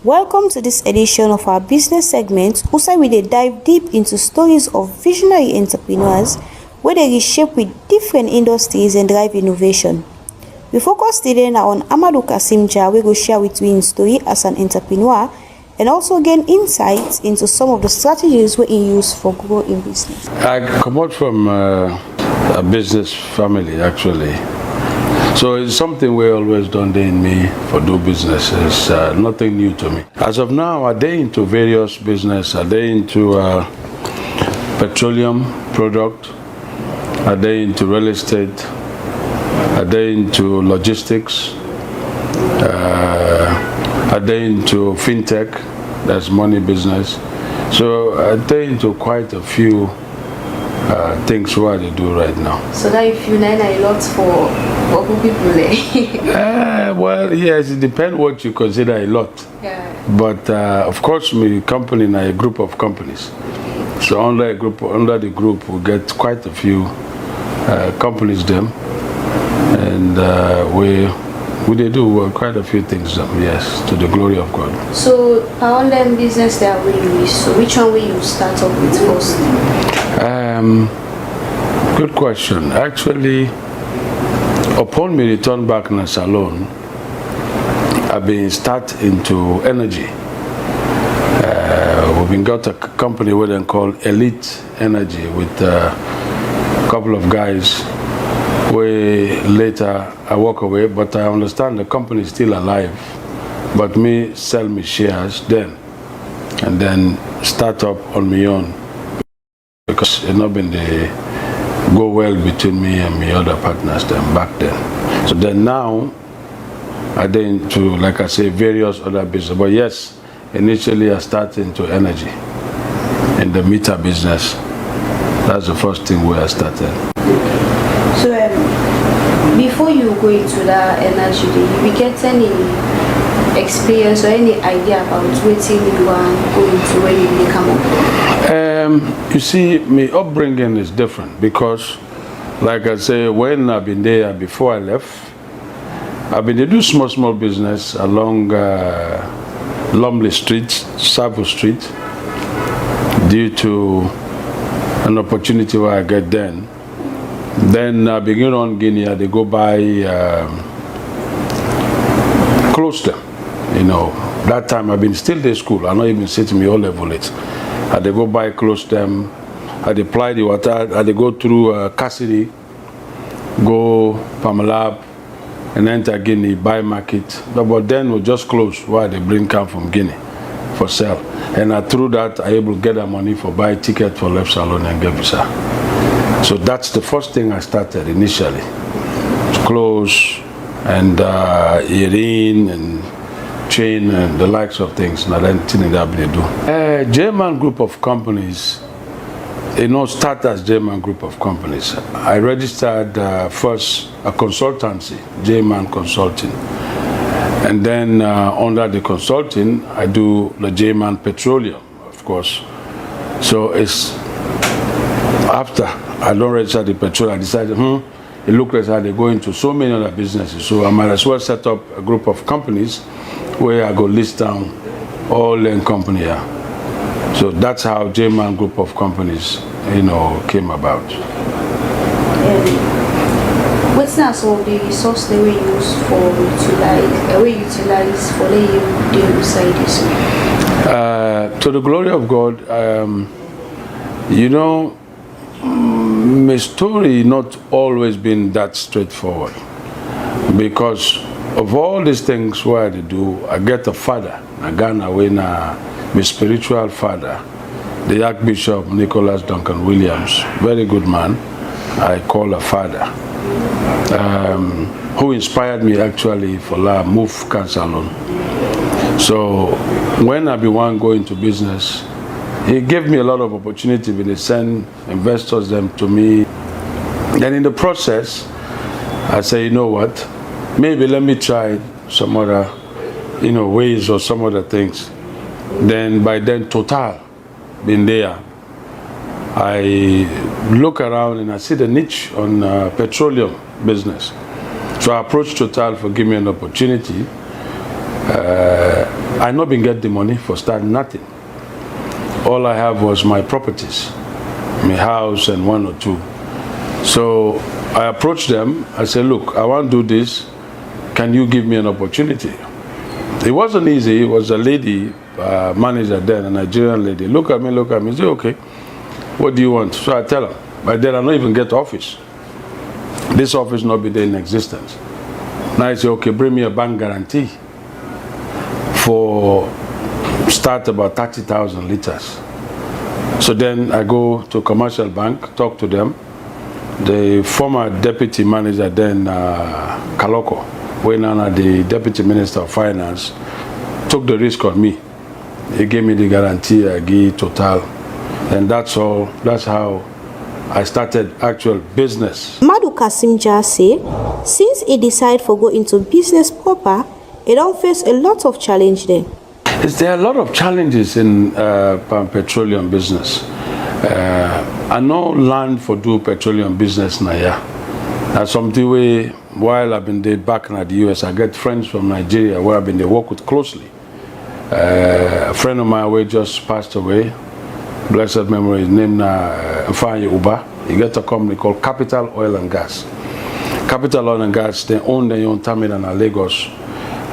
Welcome to this edition of our business segment, where we dive deep into stories of visionary entrepreneurs where they reshape with different industries and drive innovation. We focus today on Amadou Kasimja, we will share with you his story as an entrepreneur and also gain insights into some of the strategies we use for growth in business. I come out from a business family actually. So it's something we always done in me for do business. It's nothing new to me. As of now, I day into various business. I day into petroleum product. I day into real estate. I day into logistics. I day into fintech. That's money business. So I day into quite a few things what they do right now. So that if you learn a lot for people, well, yes, it depends what you consider a lot. Yeah. But of course, my company is a group of companies. So under the group, we get quite a few companies them, and we do quite a few things. Yes, to the glory of God. So on them business that we use. So which one will you start up with first? Good question. Actually, upon me return back in a salon, I've been start into energy. We've been got a company what they call Elite Energy with a couple of guys. We later I walk away, but I understand the company is still alive. But me sell me shares then, and then start up on my own because it not been the go well between me and my other partners then back then. So then now I did into, like I say, various other business. But yes, initially I started into energy in the meter business. That's the first thing where I started. So before you go into that energy, did you get any experience or any idea about what you want to go into when you become up? You see, my upbringing is different because, like I say, when I've been there before I left, I've been to do small business along Lumley Street, Savo Street, due to an opportunity where I get then. Then I begin on Guinea, they go by close them. You know, that time I've been still in school. I'm not even sitting me all level it. I they go by close them. I apply the water. I they go through Cassidy, go Pamalab, and enter Guinea, buy market. But then we just close while they bring come from Guinea for sale. And through that, I able to get the money for buy ticket for left salon and get visa. So that's the first thing I started initially. Clothes and earring and chain and the likes of things. Now then, that they do. JMan group of companies. Start as JMan group of companies. I registered first a consultancy, JMan Consulting. And then under the consulting, I do the JMan Petroleum, of course. So it's after I don't register the petroleum, I decided, it looked like they go into so many other businesses. So I might as well set up a group of companies where I go list down all in company here. So that's how JMan group of companies, came about. What's now some of the resource they will use for utilize for the this? To the glory of God, my story not always been that straightforward because of all these things where I do, I get a father, my spiritual father, the Archbishop Nicholas Duncan Williams, very good man, I call a father, who inspired me actually for La Move Cancer Loan. So when I began going into business, he gave me a lot of opportunity when they send investors them to me. And in the process, I say, you know what, maybe let me try some other, ways or some other things. Then by then, Total, been there. I look around and I see the niche on petroleum business. So I approached Total for giving me an opportunity. I not been get the money for starting nothing. All I have was my properties, my house and one or two. So I approached them. I said, look, I want to do this. Can you give me an opportunity? It wasn't easy. It was a lady, manager then, a Nigerian lady. Look at me. Say, okay, what do you want? So I tell her. By then I don't even get office. This office not be there in existence. Now I say, okay, bring me a bank guarantee for start about 30,000 liters. So then I go to commercial bank, talk to them. The former deputy manager then, Kaloko, when now the deputy minister of finance, took the risk on me. He gave me the guarantee, I gave total. And that's all, that's how I started actual business. Madu Kasim say, since he decided to go into business proper, he don't face a lot of challenge there. There are a lot of challenges in petroleum business. I know land for do petroleum business now, yeah. That's something where, while I've been there back in the US, I get friends from Nigeria where I've been there work with closely. A friend of mine who just passed away, blessed memory, his name Mfanye Uba. He got a company called Capital Oil and Gas. Capital Oil and Gas, they own their own terminal in Lagos.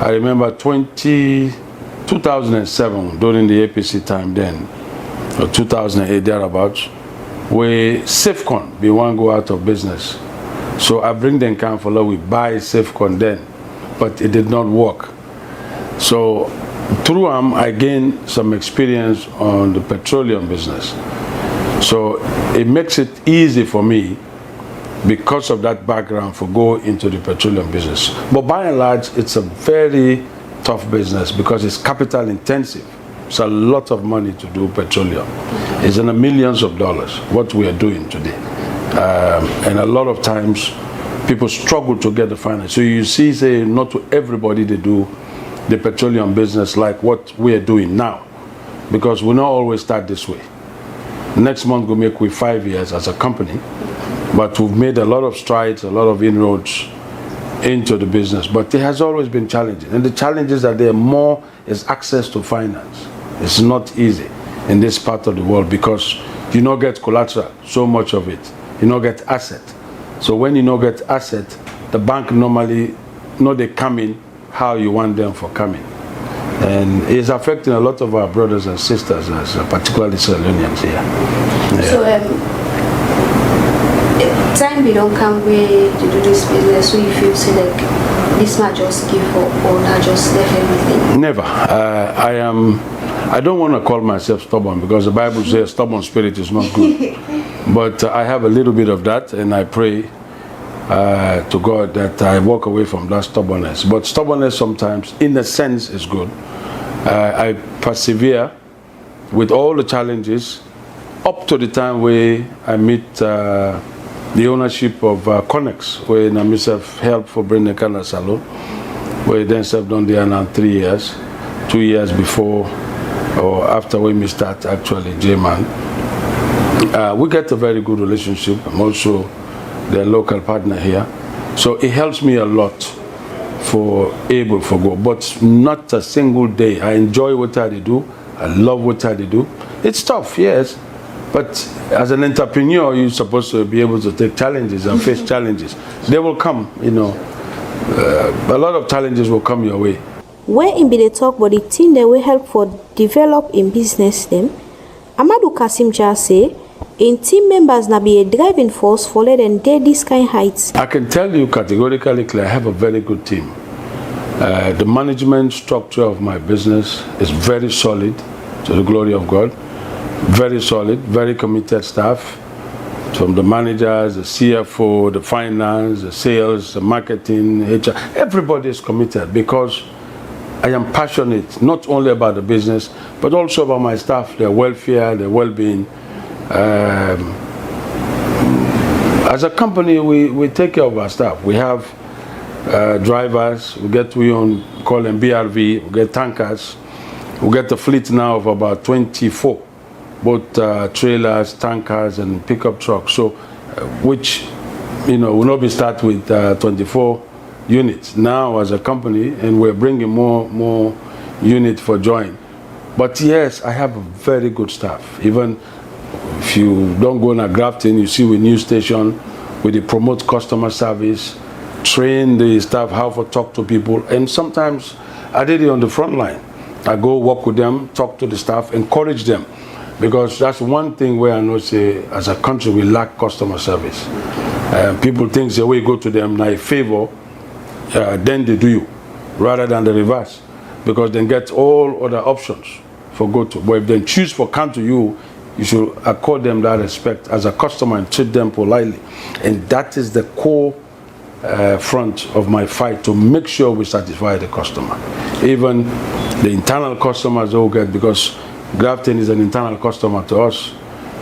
I remember 2007, during the APC time then, or 2008 thereabouts, where Safecon, we want to go out of business. So I bring them camp for we buy Safecon then, but it did not work. So through them, I gained some experience on the petroleum business. So it makes it easy for me because of that background for go into the petroleum business. But by and large, it's a very tough business because it's capital intensive. It's a lot of money to do petroleum. It's in the millions of dollars, what we are doing today. And a lot of times, people struggle to get the finance. So you see, say, not to everybody they do the petroleum business like what we are doing now. Because we not always start this way. Next month we'll make with 5 years as a company. But we've made a lot of strides, a lot of inroads into the business. But it has always been challenging. And the challenges that there are more is access to finance. It's not easy in this part of the world because you don't get collateral, so much of it. You don't get asset. So when you don't get asset, the bank normally know they come in how you want them for coming. And it's affecting a lot of our brothers and sisters, particularly Sierra Leoneans here. Yeah. So time we don't come where to do this business, so you feel say like this might just give up or not just left everything? Never. I don't want to call myself stubborn because the Bible says stubborn spirit is not good. But I have a little bit of that, and I pray to God that I walk away from that stubbornness. But stubbornness sometimes, in a sense, is good. I persevere with all the challenges up to the time where I meet the ownership of Connex, where I myself helped for bringing the Canada Salon, where then served on there now 3 years, 2 years before or after we start actually JMan. We get a very good relationship. I'm also their local partner here. So it helps me a lot for able for go, but not a single day. I enjoy what I do. I love what I do. It's tough, yes, but as an entrepreneur, you're supposed to be able to take challenges and face challenges. They will come, you know. A lot of challenges will come your way. Where in be the talk about the thing that will help for develop in business them, Amadou Kasim just say, in team members na be a driving force for let them dare this kind of heights. I can tell you categorically, I have a very good team. The management structure of my business is very solid, to the glory of God. Very solid, very committed staff. From the managers, the CFO, the finance, the sales, the marketing, HR. Everybody is committed because I am passionate not only about the business, but also about my staff, their welfare, their well-being. As a company, we take care of our staff. We have drivers, we call them BRV, we get tankers. We get a fleet now of about 24, both trailers, tankers, and pickup trucks. So, which, you know, will not be start with 24 units now as a company, and we're bringing more unit for join. But yes, I have a very good staff. Even if you don't go in Grafton, you see with news station, we promote customer service, train the staff how to talk to people, and sometimes I did it on the front line. I go work with them, talk to the staff, encourage them, because that's one thing where I know, say, as a country, we lack customer service. People think, say, we go to them, now favor, then they do you, rather than the reverse, because they get all other options for go to. But if they choose for come to you, you should accord them that respect as a customer and treat them politely. And that is the core front of my fight, to make sure we satisfy the customer. Even the internal customers all get, because Grafton is an internal customer to us,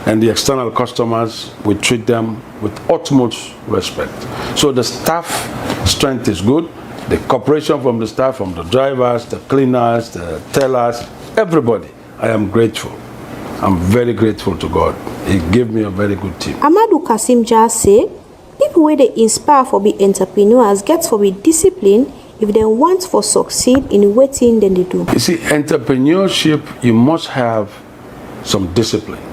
and the external customers, we treat them with utmost respect. So the staff strength is good. The cooperation from the staff, from the drivers, the cleaners, the tellers, everybody, I am grateful. I'm very grateful to God. He gave me a very good team. Amadou Kasim Jah say, people where they inspire for be entrepreneurs get for be discipline if they want for succeed in waiting then they do. You see, entrepreneurship, you must have some discipline.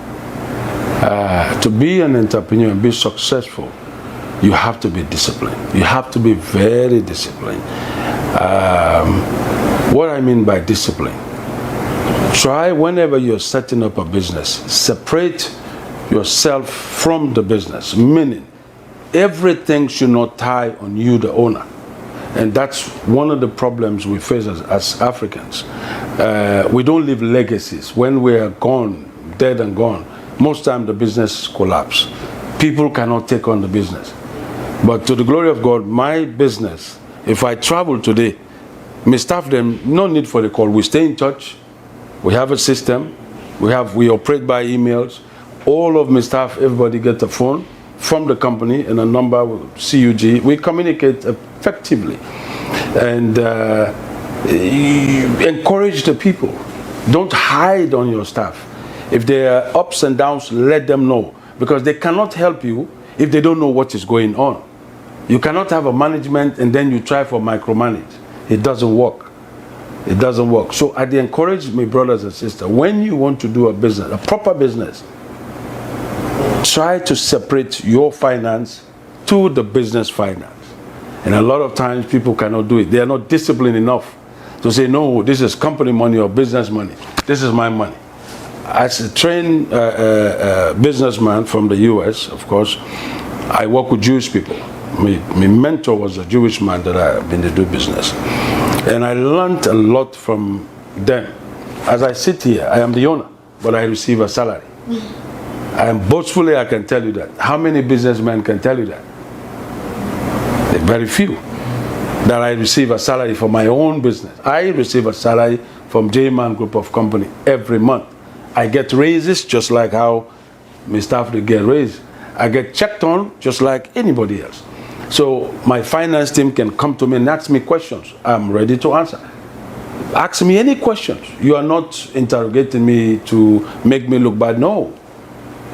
To be an entrepreneur and be successful, you have to be disciplined. You have to be very disciplined. What I mean by discipline, try whenever you're setting up a business, separate yourself from the business, meaning everything should not tie on you, the owner. And that's one of the problems we face as Africans. We don't leave legacies. When we are gone, dead and gone, most times the business collapse. People cannot take on the business. But to the glory of God, my business, if I travel today, my staff them, no need for the call. We stay in touch. We have a system. We operate by emails. All of my staff, everybody get a phone from the company and a number, CUG. We communicate effectively. And encourage the people. Don't hide on your staff. If there are ups and downs, let them know. Because they cannot help you if they don't know what is going on. You cannot have a management and then you try for micromanage. It doesn't work. It doesn't work. So I encourage my brothers and sisters, when you want to do a business, a proper business, try to separate your finance to the business finance. And a lot of times people cannot do it. They are not disciplined enough to say, no, this is company money or business money. This is my money. As a trained businessman from the US, of course, I work with Jewish people. My mentor was a Jewish man that I've been to do business. And I learned a lot from them. As I sit here, I am the owner, but I receive a salary. And boastfully, I can tell you that. How many businessmen can tell you that? There are very few. That I receive a salary for my own business. I receive a salary from JMan group of company every month. I get raises just like how my staff they get raised. I get checked on just like anybody else. So my finance team can come to me and ask me questions. I'm ready to answer. Ask me any questions. You are not interrogating me to make me look bad. No.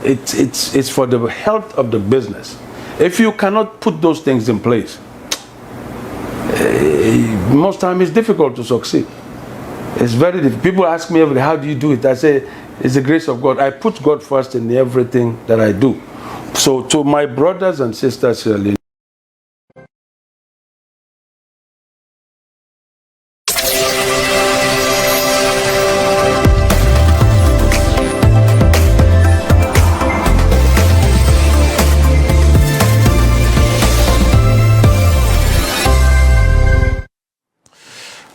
It's for the health of the business. If you cannot put those things in place, most times it's difficult to succeed. It's very difficult. People ask me every day, how do you do it? I say, it's the grace of God. I put God first in everything that I do. So to my brothers and sisters here,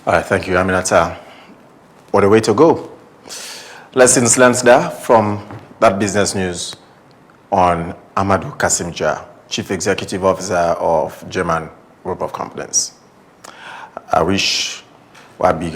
All right, thank you, Aminata. What a way to go. Lessons learned there from that business news on Amadou Kasim Jah, Chief Executive Officer of JMan Group of Companies. I wish we had bigger.